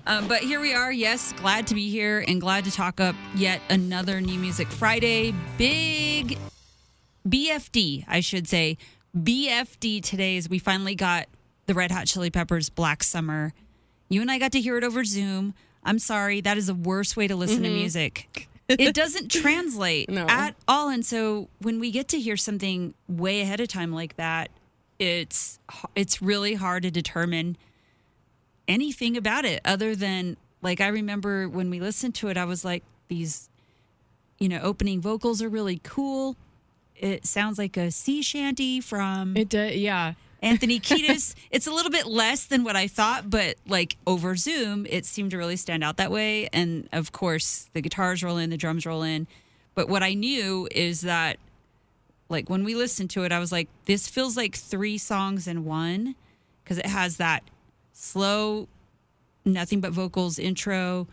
But here we are. Yes, glad to be here and glad to talk up yet another New Music Friday. Big BFD, I should say. BFD today as we finally got the Red Hot Chili Peppers' Black Summer. You and I got to hear it over Zoom. I'm sorry, that is the worst way to listen to music. It doesn't translate at all. And so when we get to hear something way ahead of time like that, it's really hard to determine anything about it other than, like, I remember when we listened to it, I was like, these, opening vocals are really cool. It sounds like a sea shanty from Anthony Kiedis. It's a little bit less than what I thought, but like over Zoom, it seemed to really stand out that way. And of course, the guitars roll in, the drums roll in. But what I knew is that, like, when we listened to it, I was like, this feels like 3 songs in one, because it has that slow, nothing but vocals intro,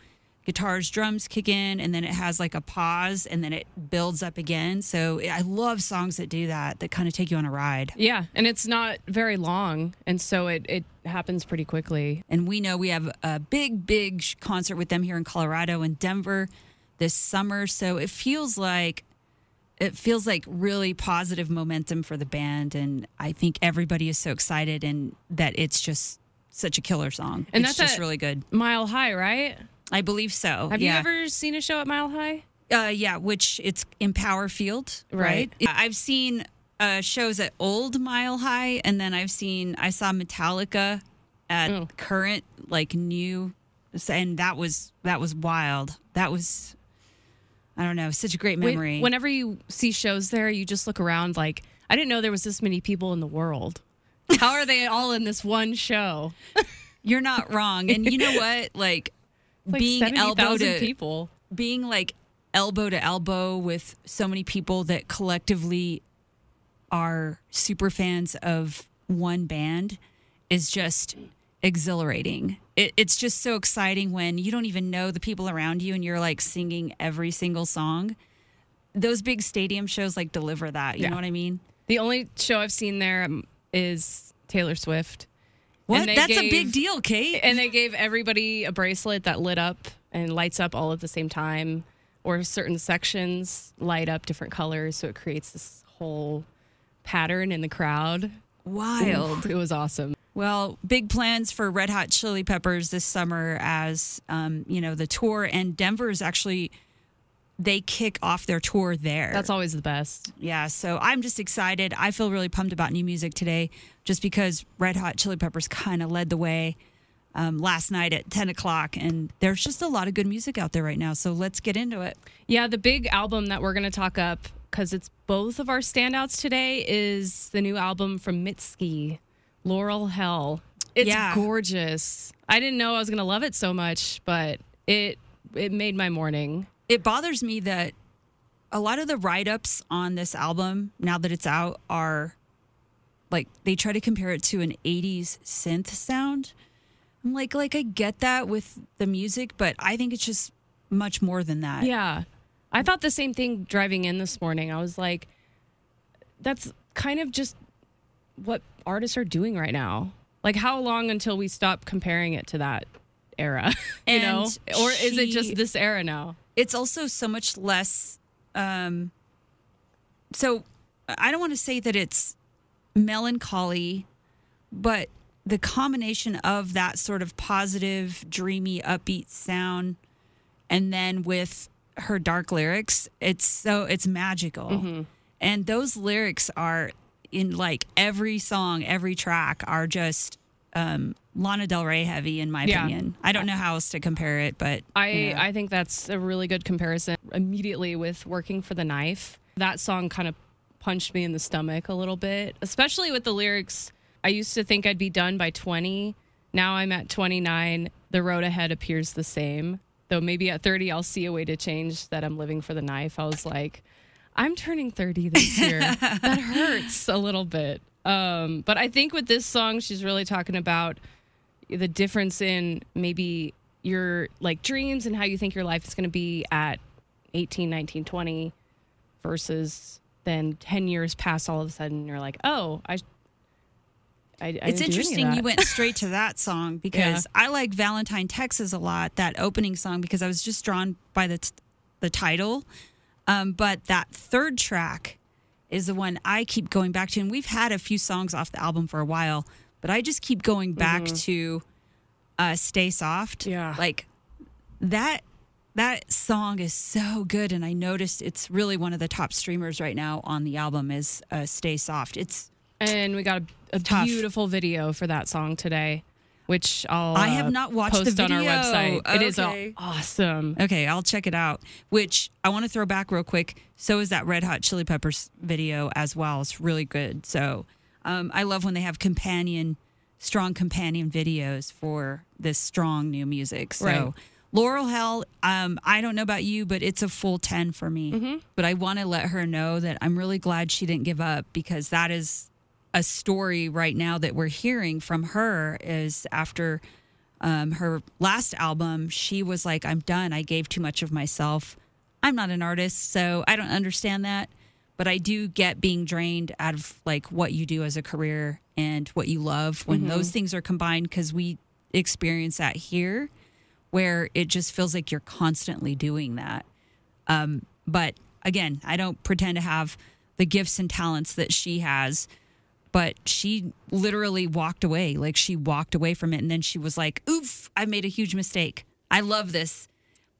guitars, drums kick in, and then it has like a pause, and then it builds up again. So I love songs that do that kind of take you on a ride. Yeah, and it's not very long, and so it happens pretty quickly. And we know we have a big concert with them here in Colorado and Denver this summer, so it feels like really positive momentum for the band, and I think everybody is so excited, and that it's just such a killer song. And it's just really good. Mile High, right? I believe so. Have you ever seen a show at Mile High? Yeah, which it's in Power Field, right? I've seen shows at Old Mile High, and then I saw Metallica at current, like, new, and that was wild. That was, I don't know, such a great memory. Whenever you see shows there, you just look around like, I didn't know there was this many people in the world. How are they all in this one show? You're not wrong. And you know what? Like being elbow to elbow with so many people that collectively are super fans of one band is just exhilarating. It's just so exciting when you don't even know the people around you and you're like singing every single song. Those big stadium shows like deliver that. You know what I mean? The only show I've seen there is Taylor Swift. What? That's a big deal, Kate. And they gave everybody a bracelet that lit up and lights up all at the same time, or certain sections light up different colors, so it creates this whole pattern in the crowd. Wild. It was awesome. Well, big plans for Red Hot Chili Peppers this summer as, the tour, and Denver is actually, they kick off their tour there. That's always the best. Yeah, so I'm just excited. I feel really pumped about new music today just because Red Hot Chili Peppers kind of led the way last night at 10 o'clock, and there's just a lot of good music out there right now, so let's get into it. Yeah, the big album that we're going to talk up, because it's both of our standouts today, is the new album from Mitski, Laurel Hell. It's gorgeous. I didn't know I was going to love it so much, but it made my morning. It bothers me that a lot of the write-ups on this album, now that it's out, are like, they try to compare it to an 80s synth sound. I'm like I get that with the music, but I think it's just much more than that. Yeah. I thought the same thing driving in this morning. I was like, that's kind of just what artists are doing right now. Like, how long until we stop comparing it to that era? Or is it just this era now? It's also so much less. So I don't want to say that it's melancholy, but the combination of that sort of positive, dreamy, upbeat sound, and then with her dark lyrics, it's magical. Mm-hmm. And those lyrics are in like every song, every track are just Lana Del Rey heavy, in my opinion. I don't know how else to compare it, but I think that's a really good comparison. Immediately with Working for the Knife, that song kind of punched me in the stomach a little bit, especially with the lyrics. I used to think I'd be done by 20. Now I'm at 29. The road ahead appears the same. Though maybe at 30, I'll see a way to change that I'm living for the knife. I was like, I'm turning 30 this year. That hurts a little bit. But I think with this song, she's really talking about the difference in maybe your like dreams and how you think your life is going to be at 18, 19, 20 versus then 10 years pass all of a sudden. You're like, oh, It's interesting you went straight to that song because I like Valentine, Texas a lot, that opening song, because I was just drawn by the title. But that third track is the one I keep going back to. And we've had a few songs off the album for a while, but I just keep going back to Stay Soft. Yeah. Like that song is so good. And I noticed it's really one of the top streamers right now on the album is Stay Soft. And we got a beautiful video for that song today, which I have not watched post the video on our website. Okay. It is awesome. Okay, I'll check it out. Which I want to throw back real quick. So is that Red Hot Chili Peppers video as well. It's really good. So I love when they have strong companion videos for this strong new music. So right. Laurel Hell, I don't know about you, but it's a full 10 for me. Mm-hmm. But I want to let her know that I'm really glad she didn't give up, because that is a story right now that we're hearing from her is after her last album, she was like, I'm done. I gave too much of myself. I'm not an artist, so I don't understand that. But I do get being drained out of like what you do as a career and what you love when those things are combined, because we experience that here where it just feels like you're constantly doing that. But again, I don't pretend to have the gifts and talents that she has. But she literally walked away. Like, she walked away from it. And then she was like, oof, I made a huge mistake. I love this.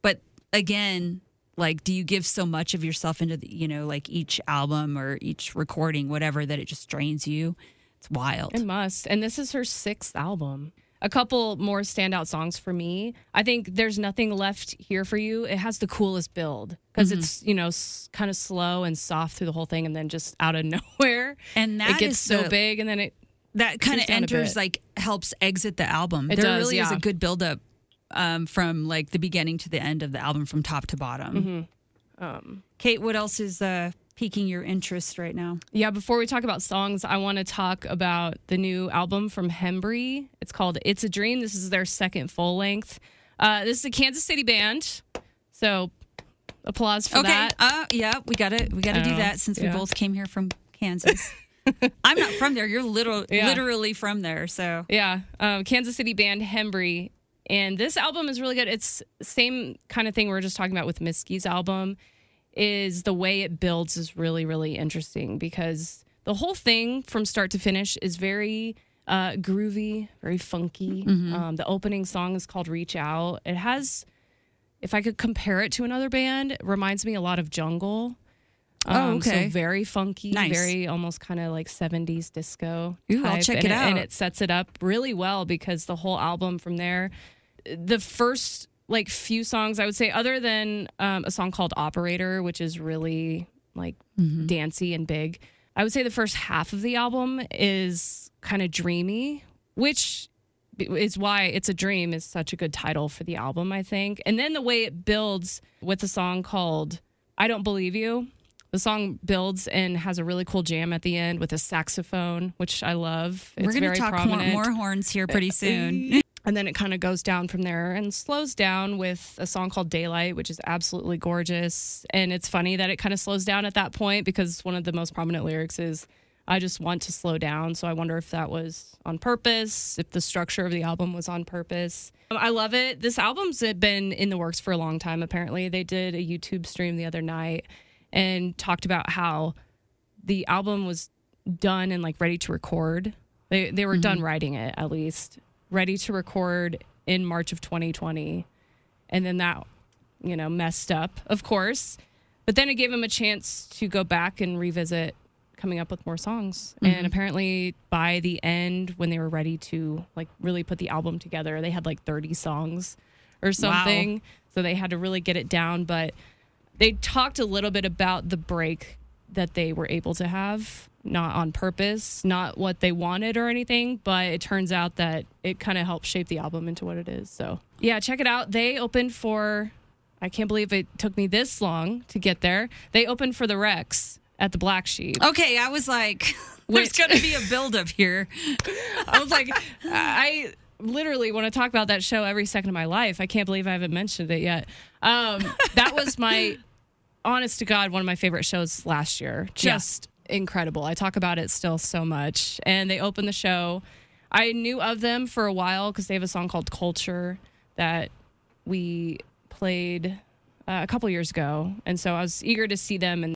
But again, like, do you give so much of yourself into like each album or each recording, whatever, that it just drains you? It's wild. It must. And this is her 6th album. A couple more standout songs for me. I think There's Nothing Left Here for You. It has the coolest build because it's, kind of slow and soft through the whole thing, and then just out of nowhere. And that it gets so big, and then that kind of enters, like, helps exit the album. There really is a good buildup from like the beginning to the end of the album, from top to bottom. Cate, what else is piquing your interest right now? Yeah, before we talk about songs, I want to talk about the new album from Hembree. It's called It's a Dream. This is their 2nd full length. This is a Kansas City band, so applause for that. Yeah, we got to do that since we both came here from Kansas. I'm not from there. You're literally from there, so yeah. Kansas City band Hembree, and this album is really good. It's the same kind of thing we were just talking about with Mitski's album. Is the way it builds is really, really interesting, because the whole thing from start to finish is very groovy, very funky. The opening song is called Reach Out. It has, if I could compare it to another band, it reminds me a lot of Jungle. So very funky, very almost kind of like 70s disco type. I'll check it out. And it sets it up really well, because the whole album from there, the first like few songs, I would say, other than a song called Operator, which is really like dancey and big, I would say the first half of the album is kind of dreamy, which is why It's a Dream is such a good title for the album, I think. And then the way it builds with a song called I Don't Believe You. The song builds and has a really cool jam at the end with a saxophone, which I love. We're going to talk more horns here pretty soon. And then it kind of goes down from there and slows down with a song called Daylight, which is absolutely gorgeous. And it's funny that it kind of slows down at that point, because one of the most prominent lyrics is, I just want to slow down. So I wonder if that was on purpose, if the structure of the album was on purpose. I love it. This album's been in the works for a long time, apparently. They did a YouTube stream the other night and talked about how the album was done and like ready to record. They were done writing it, at least. Ready to record in March of 2020. And then that, messed up, of course. But then it gave him a chance to go back and revisit coming up with more songs. And apparently by the end, when they were ready to like really put the album together, they had like 30 songs or something. Wow. So they had to really get it down. But they talked a little bit about the break that they were able to have. Not on purpose, not what they wanted or anything, but it turns out that it kind of helped shape the album into what it is. So, yeah, check it out. They opened for, I can't believe it took me this long to get there. They opened for the Rex at the Black Sheep. Okay, I was like, there's going to be a buildup here. I was like, I literally want to talk about that show every second of my life. I can't believe I haven't mentioned it yet. That was my, honest to God, one of my favorite shows last year. incredible. I talk about it still so much. And they opened the show. I knew of them for a while because they have a song called Culture that we played a couple years ago. And so I was eager to see them. And